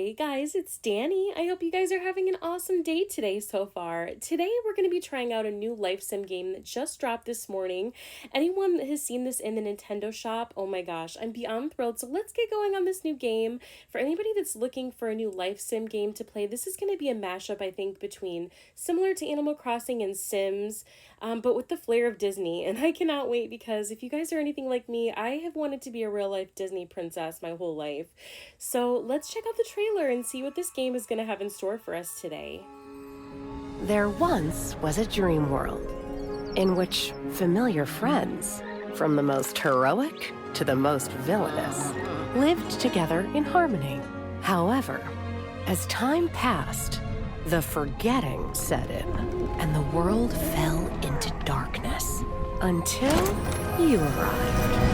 Hey guys, it's Danny. I hope you guys are having an awesome day today so far. Today we're going to be trying out a new life sim game that just dropped this morning. Anyone that has seen this in the Nintendo shop, oh my gosh, I'm beyond thrilled. So let's get going on this new game. For anybody that's looking for a new life sim game to play, this is going to be a mashup, I think, between similar to Animal Crossing and Sims, but with the flair of Disney. And I cannot wait because if you guys are anything like me, I have wanted to be a real life Disney princess my whole life. So let's check out the trailer and see what this game is going to have in store for us today. There once was a dream world in which familiar friends, from the most heroic to the most villainous, lived together in harmony. However, as time passed, the forgetting set in, and the world fell into darkness until you arrived.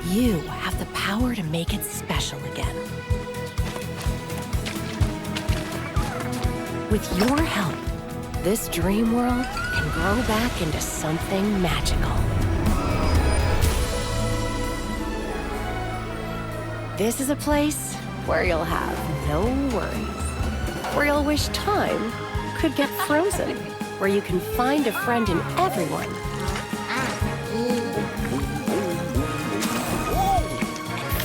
You have the power to make it special again. With your help, this dream world can grow back into something magical. This is a place where you'll have no worries, where you'll wish time could get frozen, where you can find a friend in everyone,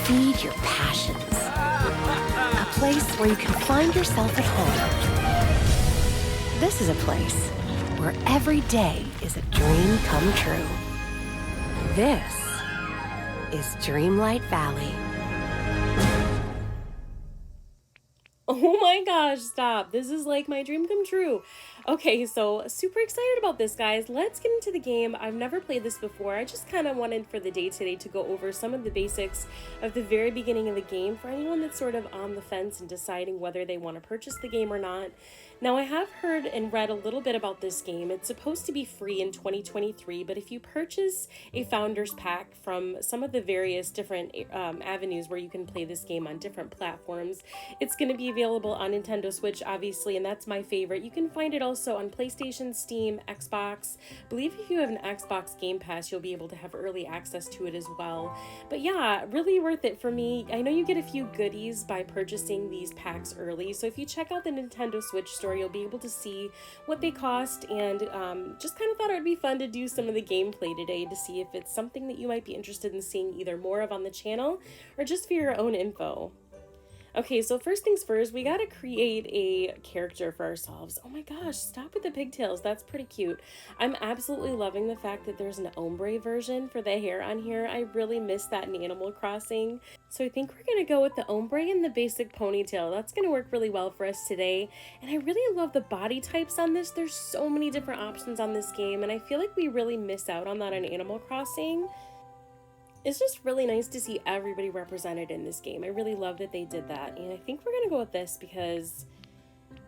feed your passions. A place where you can find yourself at home. This is a place where every day is a dream come true. This is Dreamlight Valley. Oh my gosh, stop. This is like my dream come true. Okay, so super excited about this, guys. Let's get into the game. I've never played this before. I just kind of wanted for the day today to go over some of the basics of the very beginning of the game for anyone that's sort of on the fence and deciding whether they want to purchase the game or not. Now, I have heard and read a little bit about this game. It's supposed to be free in 2023, but if you purchase a Founders Pack from some of the various different avenues where you can play this game on different platforms, it's going to be available on Nintendo Switch, obviously, and that's my favorite. You can find it also on PlayStation, Steam, Xbox. I believe if you have an Xbox Game Pass, you'll be able to have early access to it as well. But yeah, really worth it for me. I know you get a few goodies by purchasing these packs early, so if you check out the Nintendo Switch store, you'll be able to see what they cost, and just kind of thought it would be fun to do some of the gameplay today to see if it's something that you might be interested in seeing either more of on the channel or just for your own info. Okay, so first things first, we gotta create a character for ourselves. Oh my gosh, stop with the pigtails. That's pretty cute. I'm absolutely loving the fact that there's an ombre version for the hair on here. I really miss that in Animal Crossing. So I think we're gonna go with the ombre and the basic ponytail. That's gonna work really well for us today. And I really love the body types on this. There's so many different options on this game, and I feel like we really miss out on that in Animal Crossing. It's just really nice to see everybody represented in this game. I really love that they did that. And I think we're gonna go with this because,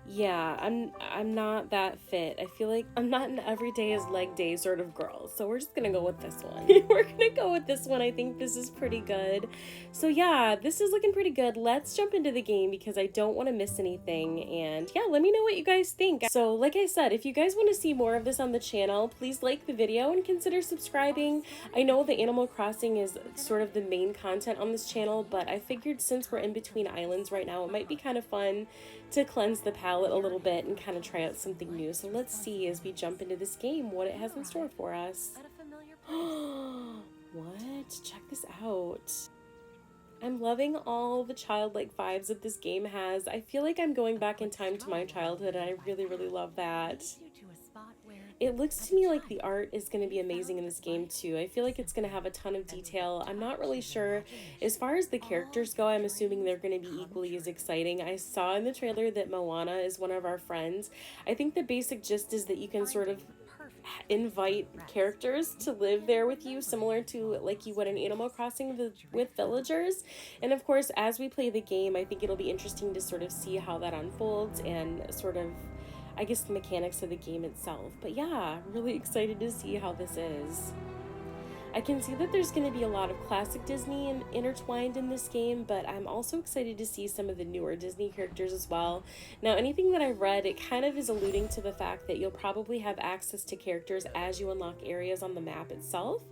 yeah, I'm not that fit. I feel like I'm not an everyday is leg day sort of girl. So we're just gonna go with this one. We're gonna go with this one. I think this is pretty good. So yeah, this is looking pretty good. Let's jump into the game because I don't want to miss anything. And yeah, let me know what you guys think. So like I said, if you guys want to see more of this on the channel, please like the video and consider subscribing. I know the Animal Crossing is sort of the main content on this channel, but I figured since we're in between islands right now, it might be kind of fun to cleanse the palette a little bit and kind of try out something new. So let's see as we jump into this game what it has in store for us. What? Check this out. I'm loving all the childlike vibes that this game has. I feel like I'm going back in time to my childhood, and I really, really love that. It looks to me like the art is going to be amazing in this game too. I feel like it's going to have a ton of detail. I'm not really sure. As far as the characters go, I'm assuming they're going to be equally as exciting. I saw in the trailer that Moana is one of our friends. I think the basic gist is that you can sort of invite characters to live there with you, similar to like you would in Animal Crossing with villagers. And of course, as we play the game, I think it'll be interesting to sort of see how that unfolds and sort of, I guess, the mechanics of the game itself. But yeah, really excited to see how this is. I can see that there's going to be a lot of classic Disney intertwined in this game, but I'm also excited to see some of the newer Disney characters as well. Now, anything that I've read, it kind of is alluding to the fact that you'll probably have access to characters as you unlock areas on the map itself.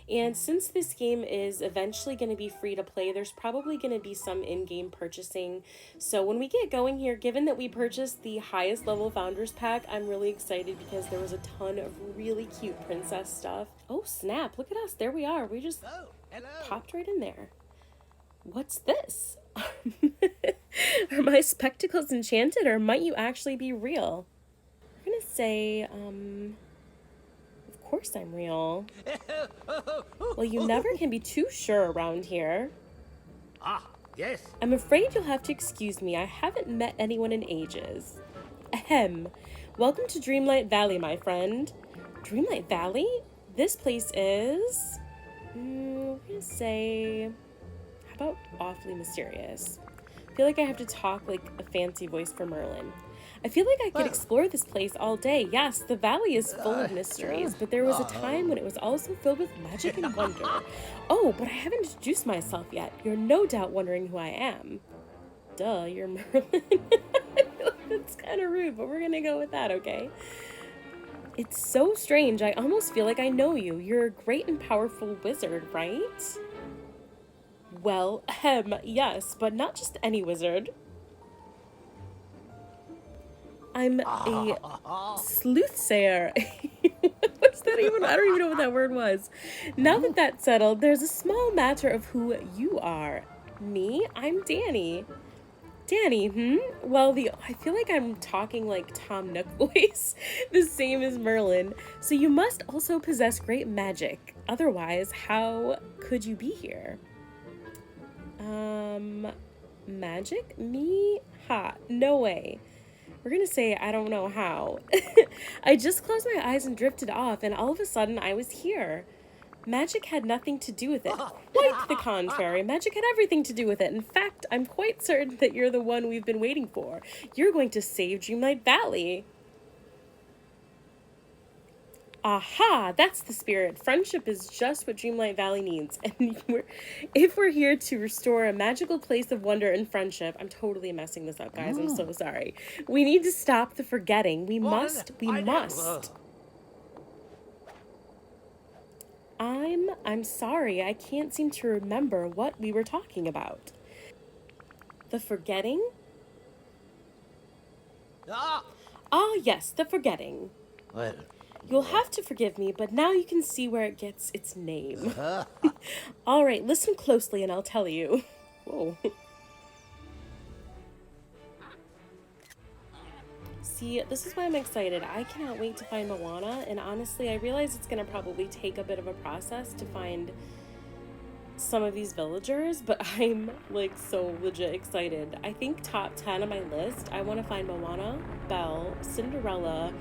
And since this game is eventually going to be free to play, there's probably going to be some in-game purchasing. So when we get going here, given that we purchased the highest level Founders Pack, I'm really excited because there was a ton of really cute princess stuff. Oh snap, look at us, there we are. We just popped right in there. What's this? Are my spectacles enchanted, or might you actually be real? We're gonna say, of course I'm real. Well, you never can be too sure around here. Ah, yes. I'm afraid you'll have to excuse me. I haven't met anyone in ages. Ahem. Welcome to Dreamlight Valley, my friend. Dreamlight Valley? This place is... we're gonna say... How about awfully mysterious? I feel like I have to talk like a fancy voice for Merlin. I feel like I could explore this place all day. Yes, the valley is full of mysteries, but there was a time when it was also filled with magic and wonder. Oh, but I haven't introduced myself yet. You're no doubt wondering who I am. Duh, you're Merlin. I feel like that's kind of rude, but we're gonna go with that, okay? It's so strange. I almost feel like I know you. You're a great and powerful wizard, right? Well, yes, but not just any wizard. I'm a sleuthsayer. What's that even? I don't even know what that word was. Now that that's settled, there's a small matter of who you are. Me? I'm Danny. Danny, Well, I feel like I'm talking like Tom Nook voice, the same as Merlin. So you must also possess great magic. Otherwise, how could you be here? Magic? Me? Ha, no way. We're gonna say I don't know how. I just closed my eyes and drifted off, and all of a sudden I was here. Magic had nothing to do with it. Quite the contrary. Magic had everything to do with it. In fact, I'm quite certain that you're the one we've been waiting for. You're going to save Dreamlight Valley. Aha, that's the spirit. Friendship is just what Dreamlight Valley needs. And if we're here to restore a magical place of wonder and friendship, I'm totally messing this up, guys. I'm so sorry. We need to stop the forgetting. We must. I'm sorry. I can't seem to remember what we were talking about. The forgetting? Ah, yes, the forgetting. Well... You'll have to forgive me, but now you can see where it gets its name. All right, listen closely and I'll tell you. Whoa. See, this is why I'm excited. I cannot wait to find Moana, and honestly, I realize it's going to probably take a bit of a process to find some of these villagers, but I'm like so legit excited. I think top 10 on my list, I want to find Moana, Belle, Cinderella,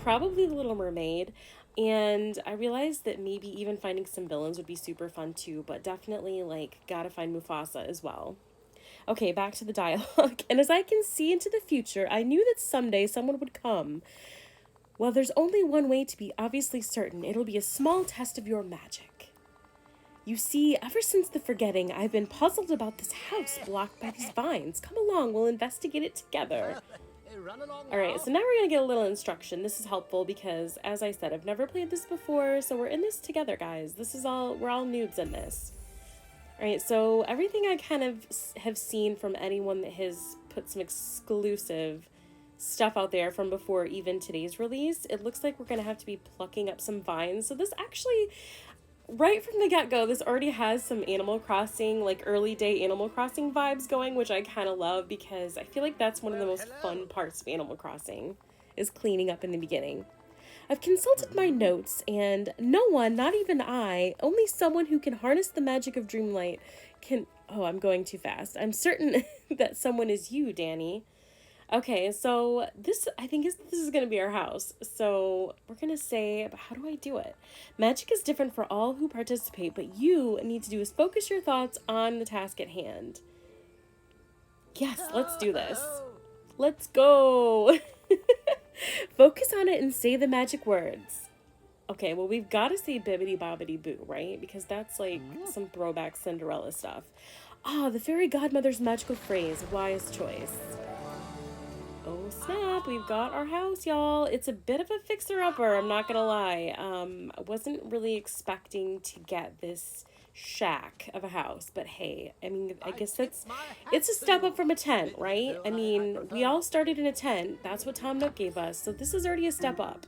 probably The Little Mermaid, and I realized that maybe even finding some villains would be super fun too, but definitely like gotta find Mufasa as well. Okay, back to the dialogue. And as I can see into the future, I knew that someday someone would come. Well, there's only one way to be obviously certain. It'll be a small test of your magic. You see, ever since the forgetting, I've been puzzled about this house blocked by these vines. Come along, we'll investigate it together. Alright, so now we're going to get a little instruction. This is helpful because, as I said, I've never played this before, so we're in this together, guys. We're all noobs in this. Alright, so everything I kind of have seen from anyone that has put some exclusive stuff out there from before even today's release, it looks like we're going to have to be plucking up some vines. So this actually... right from the get-go, this already has some Animal Crossing, like early day Animal Crossing vibes going, which I kind of love because I feel like that's one of the most fun parts of Animal Crossing, is cleaning up in the beginning. I've consulted my notes, and no one, not even I, only someone who can harness the magic of Dreamlight can... Oh, I'm going too fast. I'm certain that someone is you, Danny. Okay, so I think this is going to be our house. So we're going to say, but how do I do it? Magic is different for all who participate, but you need to do is focus your thoughts on the task at hand. Yes, let's do this. Let's go. Focus on it and say the magic words. Okay, well, we've got to say bibbidi bobbidi boo, right? Because that's like some throwback Cinderella stuff. Ah, the fairy godmother's magical phrase, wise choice. Oh snap, we've got our house, y'all. It's a bit of a fixer-upper, I'm not gonna lie. I wasn't really expecting to get this shack of a house, but hey, I mean, I guess it's a step up from a tent, right? I mean, we all started in a tent. That's what Tom Nook gave us, so this is already a step up.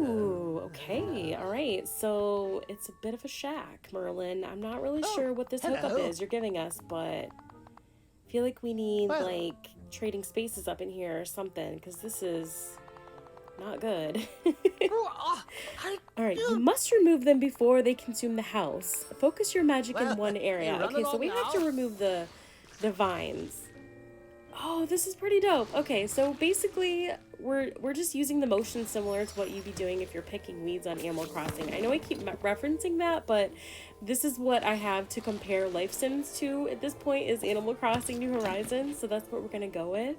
Ooh, okay, all right. So it's a bit of a shack, Merlin. I'm not really sure what this hookup is you're giving us, but I feel like we need like trading spaces up in here or something, because this is not good. All right, you must remove them before they consume the house. Focus your magic in one area. Okay, so we have to remove the vines. Oh, this is pretty dope. Okay, so basically we're just using the motion similar to what you'd be doing if you're picking weeds on Animal Crossing. I know I keep referencing that, but this is what I have to compare life sims to at this point is Animal Crossing New Horizons, so that's what we're gonna go with.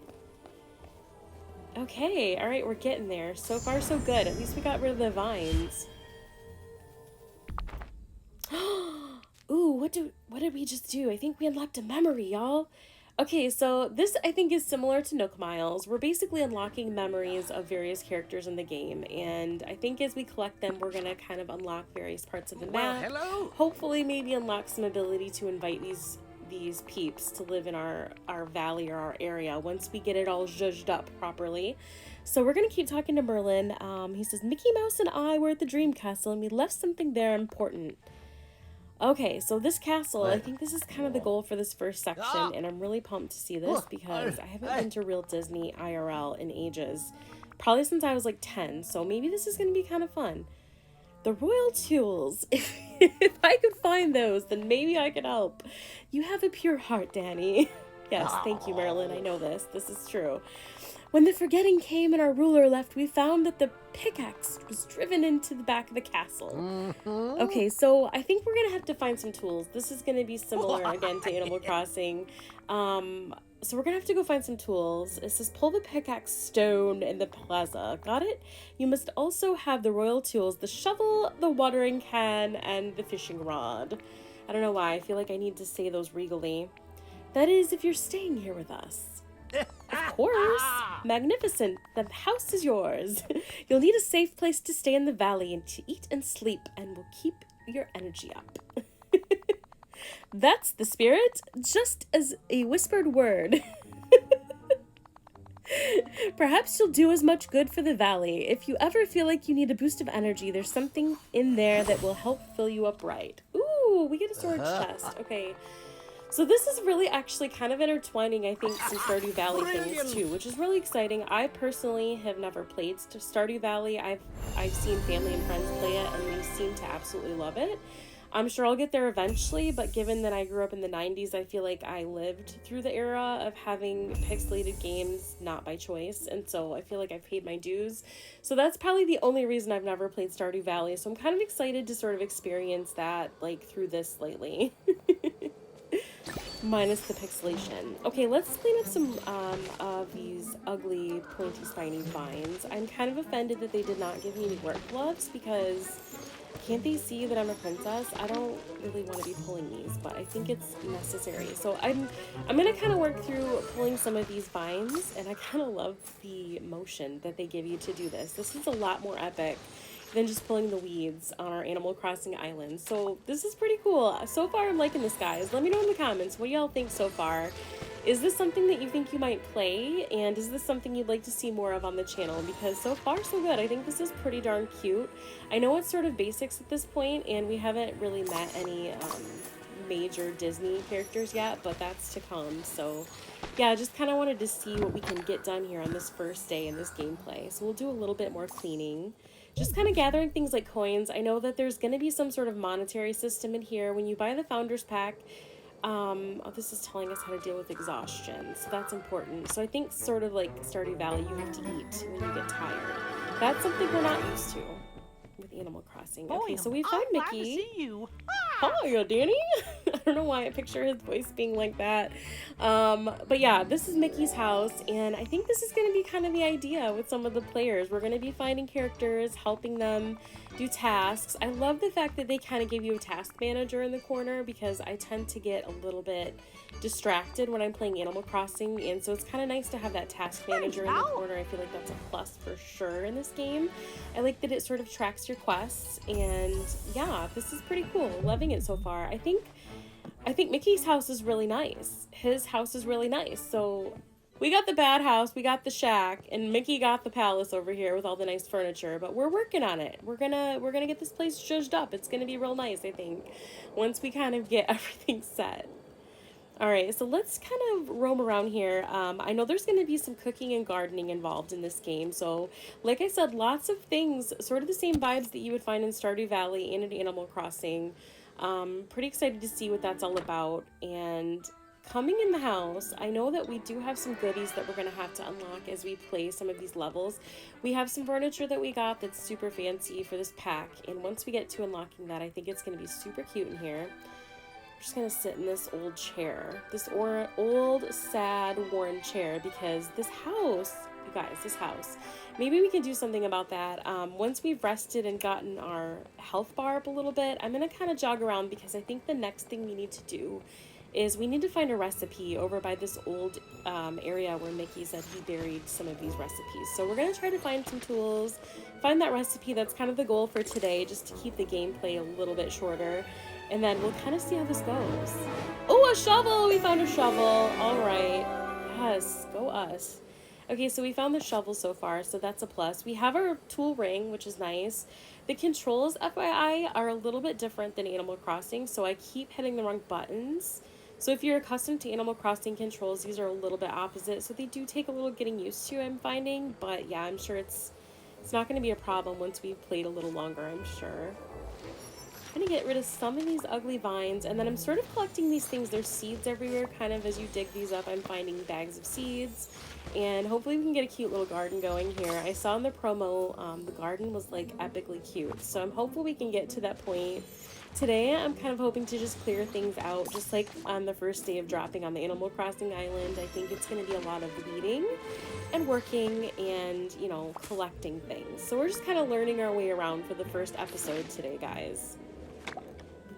Okay, all right, we're getting there. So far, so good. At least we got rid of the vines. Ooh, what did we just do? I think we unlocked a memory, y'all. Okay, so this I think is similar to Nook Miles. We're basically unlocking memories of various characters in the game, and I think as we collect them, we're gonna kind of unlock various parts of the map. Hello. Hopefully, maybe unlock some ability to invite these peeps to live in our valley or our area once we get it all zhuzhed up properly. So we're gonna keep talking to Merlin. He says, Mickey Mouse and I were at the Dream Castle, and we left something there important. Okay, so this castle, I think this is kind of the goal for this first section, and I'm really pumped to see this because I haven't been to real Disney IRL in ages. Probably since I was like 10, so maybe this is going to be kind of fun. The royal tools. If I could find those, then maybe I could help. You have a pure heart, Danny. Yes, thank you, Marilyn. I know this. This is true. When the forgetting came and our ruler left, we found that the pickaxe was driven into the back of the castle. Okay, so I think we're going to have to find some tools. This is going to be similar, again, to Animal Crossing. So we're going to have to go find some tools. It says, pull the pickaxe stone in the plaza. Got it? You must also have the royal tools, the shovel, the watering can, and the fishing rod. I don't know why. I feel like I need to say those regally. That is, if you're staying here with us. Of course. Magnificent. The house is yours. You'll need a safe place to stay in the valley and to eat and sleep, and will keep your energy up. That's the spirit, just as a whispered word. Perhaps you'll do as much good for the valley. If you ever feel like you need a boost of energy, there's something in there that will help fill you up right. Ooh, we get a storage chest. Okay. So this is really actually kind of intertwining, I think, some Stardew Valley things too, which is really exciting. I personally have never played Stardew Valley. I've seen family and friends play it, and they seem to absolutely love it. I'm sure I'll get there eventually, but given that I grew up in the 90s, I feel like I lived through the era of having pixelated games, not by choice, and so I feel like I've paid my dues. So that's probably the only reason I've never played Stardew Valley, so I'm kind of excited to sort of experience that, like, through this lately. Minus the pixelation. Okay, let's clean up some of these ugly, pointy, spiny vines. I'm kind of offended that they did not give me any work gloves because can't they see that I'm a princess? I don't really want to be pulling these, but I think it's necessary. So I'm gonna kind of work through pulling some of these vines, and I kind of love the motion that they give you to do this. This is a lot more epic than just pulling the weeds on our Animal Crossing island. So this is pretty cool. So far, I'm liking this, guys. Let me know in the comments what y'all think so far. Is this something that you think you might play? And is this something you'd like to see more of on the channel? Because so far, so good. I think this is pretty darn cute. I know it's sort of basics at this point, and we haven't really met any major Disney characters yet, but that's to come. So yeah, just kind of wanted to see what we can get done here on this first day in this gameplay. So we'll do a little bit more cleaning. Just kind of gathering things like coins. I know that there's going to be some sort of monetary system in here. When you buy the Founders Pack, oh, this is telling us how to deal with exhaustion, so that's important. So I think sort of like Stardew Valley, you have to eat when you get tired. That's something we're not used to with Animal Crossing. Okay, so we found Mickey. Glad to see you. Hiya, Danny. I don't know why I picture his voice being like that. But yeah, this is Mickey's house, and I think this is going to be kind of the idea with some of the players. We're going to be finding characters, helping them do tasks. I love the fact that they kind of give you a task manager in the corner, because I tend to get a little bit distracted when I'm playing Animal Crossing, and so it's kind of nice to have that task manager in the corner. I feel like that's a plus for sure in this game. I like that it sort of tracks your quests, and yeah, this is pretty cool. Loving it so far. I think Mickey's house is really nice. His house is really nice. So we got the bad house, we got the shack, and Mickey got the palace over here with all the nice furniture, but we're working on it. We're gonna get this place zhuzhed up. It's gonna be real nice, I think, once we kind of get everything set. All right, so let's kind of roam around here. I know there's going to be some cooking and gardening involved in this game. So, like I said, lots of things, sort of the same vibes that you would find in Stardew Valley and in Animal Crossing. Pretty excited to see what that's all about. And coming in the house, I know that we do have some goodies that we're going to have to unlock as we play some of these levels. We have some furniture that we got that's super fancy for this pack. And once we get to unlocking that, I think it's going to be super cute in here. I'm just gonna sit in this old chair, this old, sad, worn chair, because this house, you guys, this house, maybe we can do something about that. Once we've rested and gotten our health bar up a little bit, I'm gonna kind of jog around, because I think the next thing we need to do is we need to find a recipe over by this old area where Mickey said he buried some of these recipes. So we're gonna try to find some tools, find that recipe. That's kind of the goal for today, just to keep the gameplay a little bit shorter. And then we'll kind of see how this goes. Oh, a shovel! We found a shovel. All right. Yes, go us. Okay, so we found the shovel so far, so that's a plus. We have our tool ring, which is nice. The controls, FYI, are a little bit different than Animal Crossing, so I keep hitting the wrong buttons. So if you're accustomed to Animal Crossing controls, these are a little bit opposite, so they do take a little getting used to, I'm finding. But yeah, I'm sure it's not going to be a problem once we've played a little longer, I'm sure. I'm gonna get rid of some of these ugly vines, and then I'm sort of collecting these things. There's seeds everywhere. Kind of as you dig these up, I'm finding bags of seeds, and hopefully we can get a cute little garden going here. I saw in the promo the garden was like epically cute, so I'm hopeful we can get to that point. Today I'm kind of hoping to just clear things out, just like on the first day of dropping on the Animal Crossing island. I think it's going to be a lot of weeding and working and, you know, collecting things. So we're just kind of learning our way around for the first episode today, guys.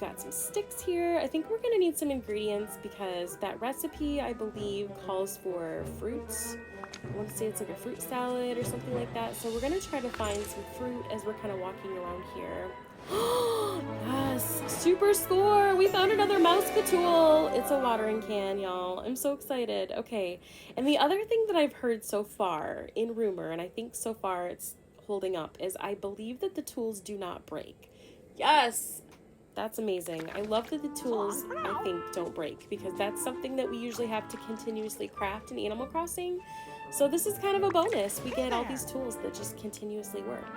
Got some sticks here. I think we're gonna need some ingredients, because that recipe, I believe, calls for fruits. I want to say it's like a fruit salad or something like that. So we're gonna try to find some fruit as we're kind of walking around here. Yes, super score! We found another mouse patool. It's a watering can, y'all. I'm so excited. Okay, and the other thing that I've heard so far in rumor, and I think so far it's holding up, is I believe that the tools do not break. Yes! That's amazing. I love that the tools, I think, don't break, because that's something that we usually have to continuously craft in Animal Crossing. So this is kind of a bonus. We get all these tools that just continuously work.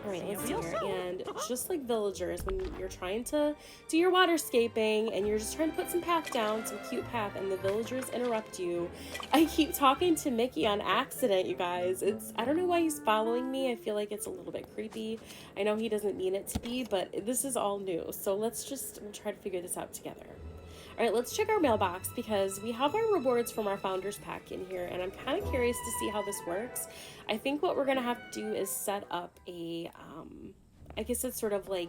All right, let's see here. And just like villagers, when you're trying to do your waterscaping and you're just trying to put some path down, some cute path, and the villagers interrupt you, I keep talking to Mickey on accident, you guys. I don't know why he's following me. I feel like it's a little bit creepy. I know he doesn't mean it to be, but this is all new. So we'll try to figure this out together. All right, let's check our mailbox, because we have our rewards from our Founders Pack in here, and I'm kind of curious to see how this works. I think what we're going to have to do is set up a, I guess it's sort of like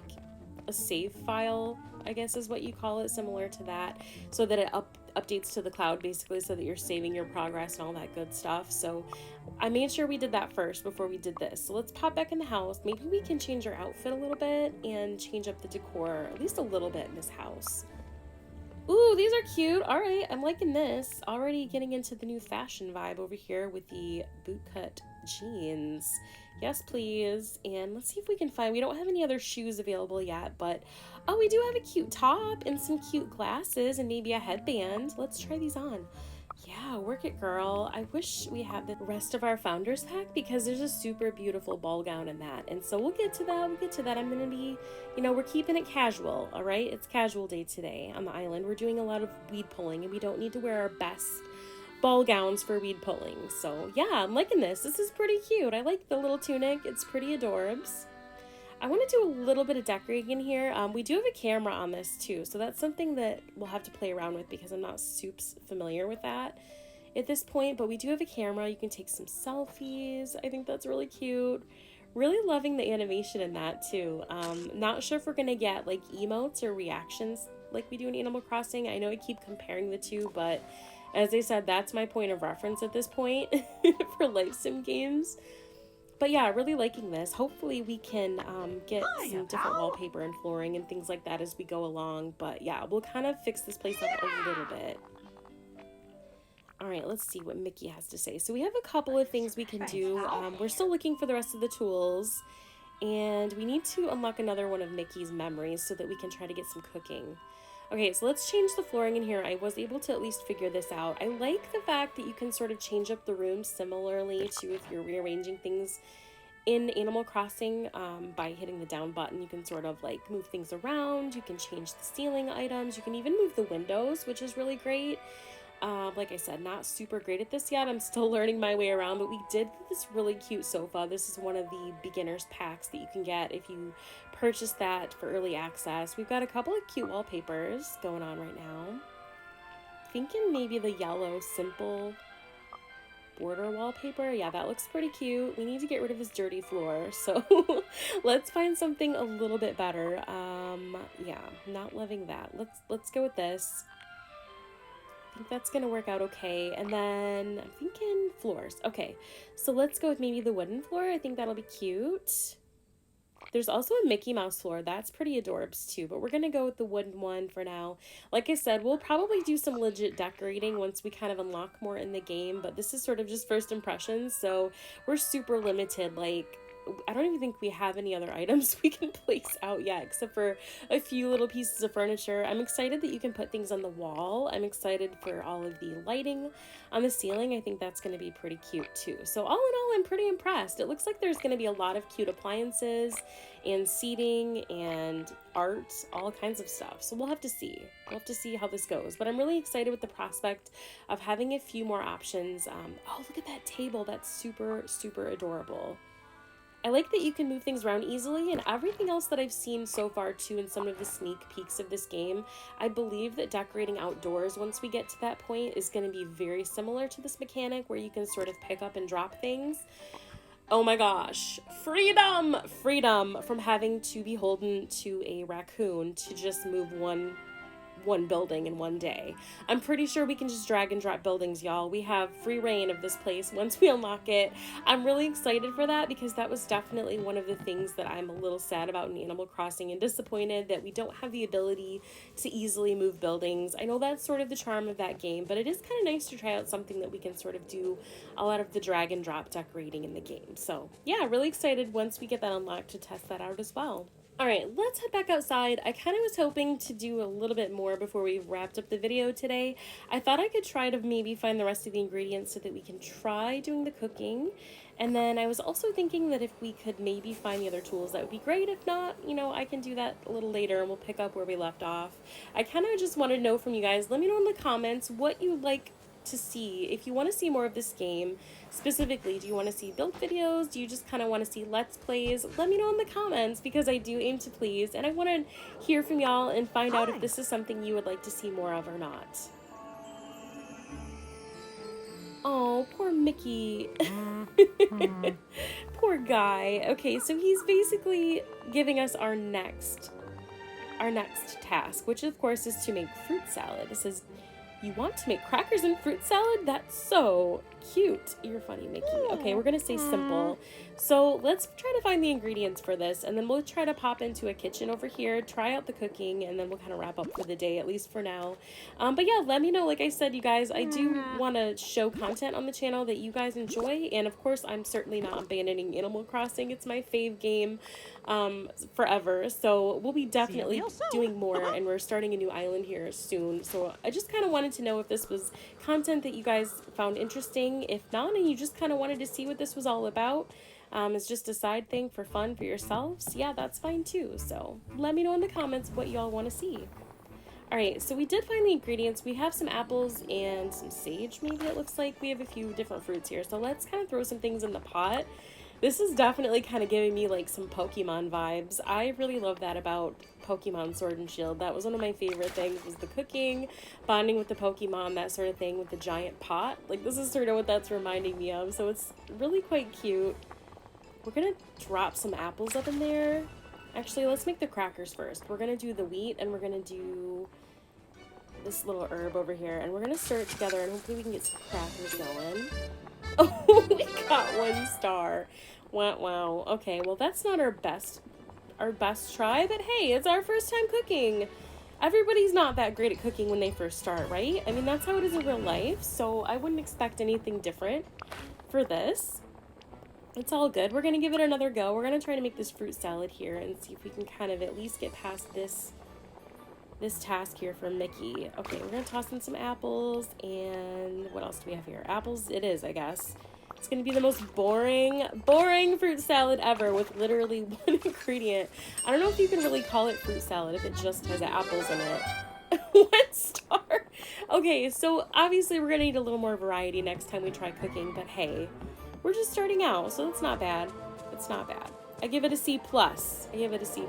a save file, I guess is what you call it, similar to that, so that it updates to the cloud, basically, so that you're saving your progress and all that good stuff. So I made sure we did that first before we did this. So let's pop back in the house. Maybe we can change our outfit a little bit and change up the decor at least a little bit in this house. Ooh, these are cute. All right, I'm liking this. Already getting into the new fashion vibe over here with the bootcut jeans. Yes, please. And let's see if we can find, we don't have any other shoes available yet, but oh, we do have a cute top and some cute glasses and maybe a headband. Let's try these on. Yeah, work it, girl. I wish we had the rest of our Founders Pack, because there's a super beautiful ball gown in that. And so we'll get to that. I'm going to be, we're keeping it casual, all right? It's casual day today on the island. We're doing a lot of weed pulling, and we don't need to wear our best ball gowns for weed pulling. So yeah, I'm liking this. This is pretty cute. I like the little tunic. It's pretty adorbs. I want to do a little bit of decorating in here. We do have a camera on this too, so that's something that we'll have to play around with because I'm not soups familiar with that at this point, but we do have a camera. You can take some selfies. I think that's really cute. Really loving the animation in that too. Not sure if we're gonna get like emotes or reactions like we do in Animal Crossing. I know I keep comparing the two, but as I said, that's my point of reference at this point for life sim games. But yeah, really liking this. Hopefully we can get some different wallpaper and flooring and things like that as we go along. But yeah, we'll kind of fix this place up a little bit. All right, let's see what Mickey has to say. So we have a couple of things we can do. We're still looking for the rest of the tools. And we need to unlock another one of Mickey's memories so that we can try to get some cooking. Okay, so let's change the flooring in here. I was able to at least figure this out. I like the fact that you can sort of change up the room similarly to if you're rearranging things in Animal Crossing by hitting the down button. You can sort of like move things around. You can change the ceiling items. You can even move the windows, which is really great. Like I said, not super great at this yet. I'm still learning my way around, but we did get this really cute sofa. This is one of the beginner's packs that you can get if you purchase that for early access. We've got a couple of cute wallpapers going on right now. Thinking maybe the yellow simple border wallpaper. Yeah, that looks pretty cute. We need to get rid of this dirty floor, so let's find something a little bit better. Yeah, not loving that. Let's go with this. I think that's gonna work out okay. And then I'm thinking floors. Okay, so let's go with maybe the wooden floor. I think that'll be cute. There's also a Mickey Mouse floor. That's pretty adorbs too, but we're gonna go with the wooden one for now. Like I said, we'll probably do some legit decorating once we kind of unlock more in the game, but this is sort of just first impressions, so we're super limited. Like, I don't even think we have any other items we can place out yet, except for a few little pieces of furniture. I'm excited that you can put things on the wall. I'm excited for all of the lighting on the ceiling. I think that's going to be pretty cute too. So all in all, I'm pretty impressed. It looks like there's going to be a lot of cute appliances and seating and art, all kinds of stuff. So we'll have to see. We'll have to see how this goes. But I'm really excited with the prospect of having a few more options. Oh, look at that table. That's super, super adorable. I like that you can move things around easily, and everything else that I've seen so far too in some of the sneak peeks of this game, I believe that decorating outdoors once we get to that point is going to be very similar to this mechanic where you can sort of pick up and drop things. Oh my gosh, freedom! Freedom from having to be beholden to a raccoon to just move one building in one day. I'm pretty sure we can just drag and drop buildings, y'all. We have free reign of this place once we unlock it. I'm really excited for that because that was definitely one of the things that I'm a little sad about in Animal Crossing and disappointed that we don't have the ability to easily move buildings. I know that's sort of the charm of that game, but it is kind of nice to try out something that we can sort of do a lot of the drag and drop decorating in the game. So yeah, really excited once we get that unlocked to test that out as well. All right, let's head back outside. I kind of was hoping to do a little bit more before we wrapped up the video today. I thought I could try to maybe find the rest of the ingredients so that we can try doing the cooking. And then I was also thinking that if we could maybe find the other tools, that would be great. If not, you know, I can do that a little later and we'll pick up where we left off. I kind of just wanted to know from you guys. Let me know in the comments what you'd like to see. If you want to see more of this game specifically, do you want to see build videos? Do you just kind of want to see let's plays? Let me know in the comments because I do aim to please and I want to hear from y'all and find out if this is something you would like to see more of or not. Oh, poor Mickey. Poor guy. Okay, so he's basically giving us our next task, which of course is to make fruit salad. It says, you want to make crackers and fruit salad? That's so cute. You're funny, Mickey. Okay, we're gonna say simple. So let's try to find the ingredients for this, and then we'll try to pop into a kitchen over here, try out the cooking, and then we'll kind of wrap up for the day, at least for now. But yeah, let me know. Like I said, you guys, I do want to show content on the channel that you guys enjoy, and of course, I'm certainly not abandoning Animal Crossing. It's my fave game forever, so we'll be definitely doing more, and we're starting a new island here soon. So I just kind of wanted to know if this was content that you guys found interesting. If not, and you just kind of wanted to see what this was all about, it's just a side thing for fun for yourselves, yeah, that's fine too. So let me know in the comments what y'all want to see. All right, so we did find the ingredients. We have some apples and some sage, maybe it looks like. We have a few different fruits here, so let's kind of throw some things in the pot. This is definitely kind of giving me like some Pokemon vibes. I really love that about Pokemon Sword and Shield. That was one of my favorite things, was the cooking, bonding with the Pokemon, that sort of thing, with the giant pot. Like, this is sort of what that's reminding me of, so it's really quite cute. We're gonna drop some apples up in there. Actually, let's make the crackers first. We're gonna do the wheat, and we're gonna do this little herb over here, and we're gonna stir it together, and hopefully we can get some crackers going. Oh, we got 1 star. Wow, wow. Okay, well, that's not our best try, but hey, it's our first time cooking. Everybody's not that great at cooking when they first start, right? I mean, that's how it is in real life, so I wouldn't expect anything different for this. It's all good. We're gonna give it another go. We're gonna try to make this fruit salad here and see if we can kind of at least get past this task here for Mickey. Okay, we're gonna toss in some apples, and what else do we have here? Apples it is, I guess. It's gonna be the most boring fruit salad ever with literally 1 ingredient. I don't know if you can really call it fruit salad if it just has apples in it. 1 star. Okay, so obviously we're gonna need a little more variety next time we try cooking, but hey, we're just starting out, so it's not bad. It's not bad. I give it a C+. I give it a C+.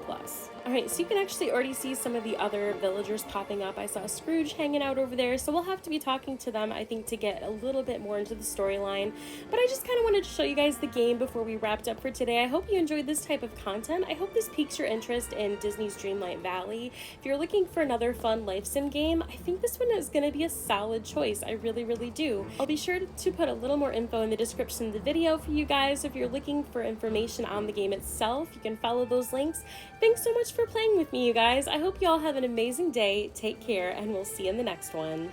All right, so you can actually already see some of the other villagers popping up. I saw Scrooge hanging out over there, so we'll have to be talking to them, I think, to get a little bit more into the storyline. But I just kind of wanted to show you guys the game before we wrapped up for today. I hope you enjoyed this type of content. I hope this piques your interest in Disney's Dreamlight Valley. If you're looking for another fun life sim game, I think this one is going to be a solid choice. I really, really do. I'll be sure to put a little more info in the description of the video for you guys. If you're looking for information on the game itself, you can follow those links. Thanks so much for playing with me, you guys. I hope you all have an amazing day. Take care, and we'll see you in the next one.